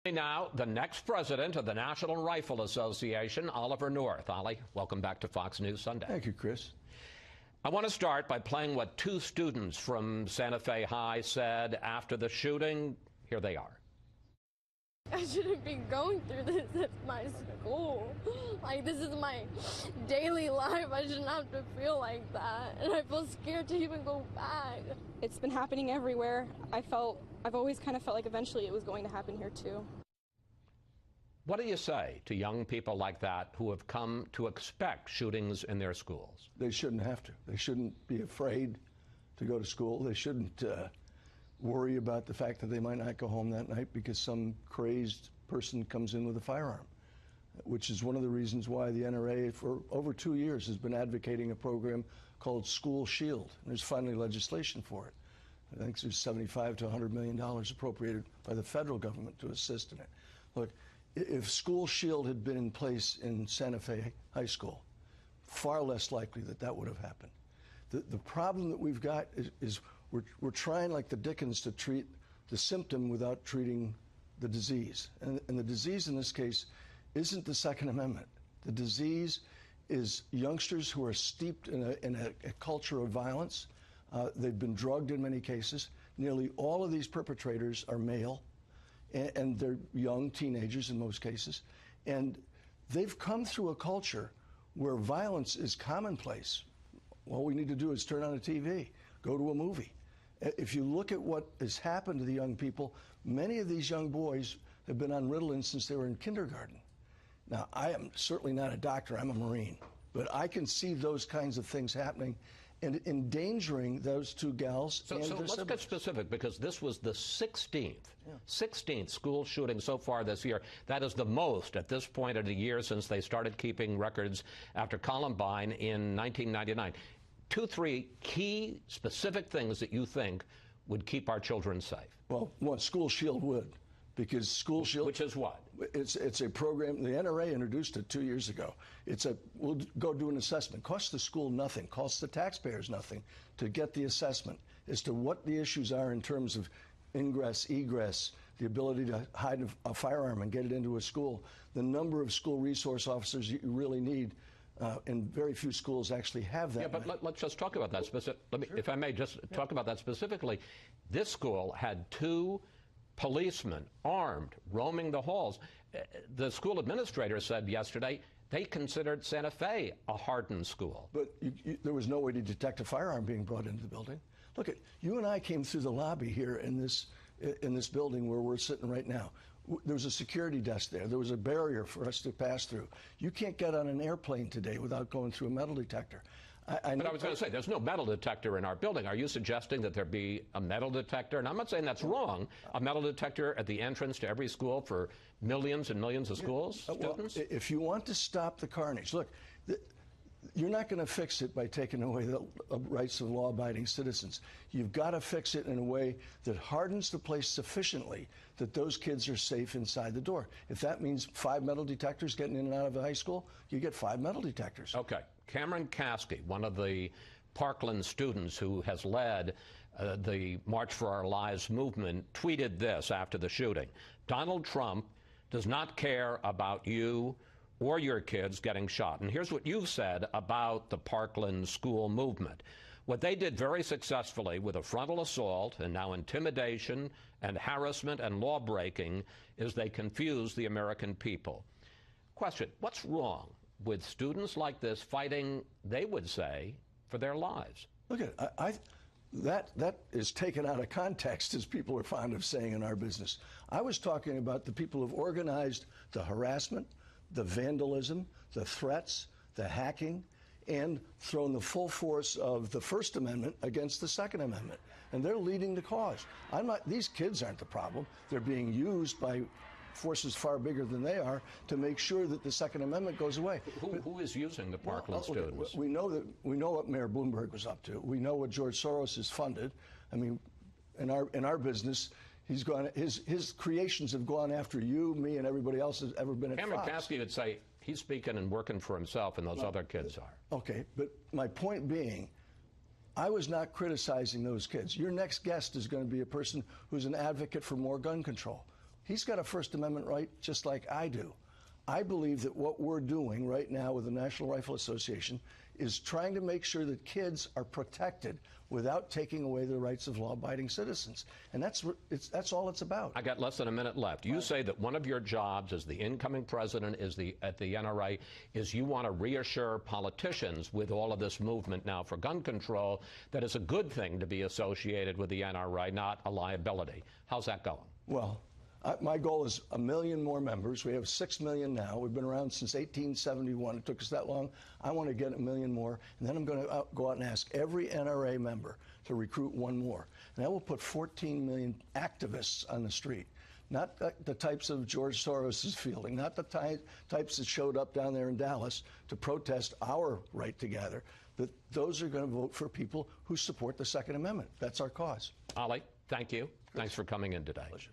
Now, the next president of the National Rifle Association, Oliver North. Ollie, welcome back to Fox News Sunday. Thank you, Chris. I want to start by playing what two students from Santa Fe High said after the shooting. Here they are. I shouldn't be going through this at my school. Like, this is my daily life. I shouldn't have to feel like that. And I feel scared to even go back. It's been happening everywhere. I've always kind of felt like eventually it was going to happen here too. What do you say to young people like that who have come to expect shootings in their schools? They shouldn't have to. They shouldn't be afraid to go to school. They shouldn't worry about the fact that they might not go home that night because some crazed person comes in with a firearm, which is one of the reasons why the NRA for over 2 years has been advocating a program called School Shield. And there's finally legislation for it. I think there's $75 to $100 million appropriated by the federal government to assist in it. Look, if School Shield had been in place in Santa Fe High School, far less likely that that would have happened. The problem that we've got is we're trying like the Dickens to treat the symptom without treating the disease. And the disease in this case isn't the Second Amendment. The disease is youngsters who are steeped in a culture of violence. They've been drugged in many cases. Nearly all of these perpetrators are male, and they're young teenagers in most cases. And they've come through a culture where violence is commonplace. All we need to do is turn on a TV, go to a movie. If you look at what has happened to the young people, many of these young boys have been on Ritalin since they were in kindergarten. Now, I am certainly not a doctor, I'm a Marine, but I can see those kinds of things happening and endangering those two gals and their siblings. Let's get specific, because this was the 16th school shooting so far this year. That is the most at this point of the year since they started keeping records after Columbine in 1999. 2-3 key specific things that you think would keep our children safe. Well, one, School Shield would, because School Shield... Which is what? It's a program, the NRA introduced it 2 years ago. We'll go do an assessment. Costs the school nothing, costs the taxpayers nothing to get the assessment as to what the issues are in terms of ingress, egress, the ability to hide a firearm and get it into a school, the number of school resource officers you really need. And very few schools actually have that. Yeah, but let's just talk about that. Sure. If I may just talk about that specifically. This school had 2 policemen armed roaming the halls. The school administrator said yesterday they considered Santa Fe a hardened school. But there was no way to detect a firearm being brought into the building. Look, you and I came through the lobby here in this building where we're sitting right now. There was a security desk there. There was a barrier for us to pass through. You can't get on an airplane today without going through a metal detector. But I was going to say, there's no metal detector in our building. Are you suggesting that there be a metal detector? And I'm not saying that's wrong. A metal detector at the entrance to every school for millions and millions of students? Well, if you want to stop the carnage, look, you're not going to fix it by taking away the rights of law-abiding citizens. You've got to fix it in a way that hardens the place sufficiently that those kids are safe inside the door. If that means 5 metal detectors getting in and out of a high school, you get 5 metal detectors. Okay. Cameron Kasky, one of the Parkland students who has led the March for Our Lives movement, tweeted this after the shooting. Donald Trump does not care about you or your kids getting shot. And here's what you've said about the Parkland school movement. What they did very successfully with a frontal assault and now intimidation and harassment and law breaking is they confused the American people. Question, what's wrong with students like this fighting, they would say, for their lives? Look at that is taken out of context, as people are fond of saying in our business. I was talking about the people who've organized the harassment, the vandalism, the threats, the hacking, and thrown the full force of the First Amendment against the Second Amendment. And they're leading the cause. These kids aren't the problem. They're being used by forces far bigger than they are to make sure that the Second Amendment goes away. Who is using the Parkland students? We know what Mayor Bloomberg was up to. We know what George Soros has funded. I mean, in our business, he's gone. His creations have gone after you, me, and everybody else has ever been at Cameron Fox. Kasky would say he's speaking and working for himself, and those other kids are. Okay, but my point being, I was not criticizing those kids. Your next guest is going to be a person who's an advocate for more gun control. He's got a First Amendment right just like I do. I believe that what we're doing right now with the National Rifle Association is trying to make sure that kids are protected without taking away the rights of law-abiding citizens. And that's all it's about. I got less than a minute left. You say that one of your jobs as the incoming president at the NRA is you want to reassure politicians with all of this movement now for gun control that it's a good thing to be associated with the NRA, not a liability. How's that going? Well, my goal is 1 million more members. We have 6 million now. We've been around since 1871. It took us that long. I want to get 1 million more, and then I'm going to go out and ask every NRA member to recruit one more. And that will put 14 million activists on the street. Not the types of George Soros is fielding, not the types that showed up down there in Dallas to protest our right to gather. Those are going to vote for people who support the Second Amendment. That's our cause. Ali, thank you. Thanks for coming in today. Pleasure.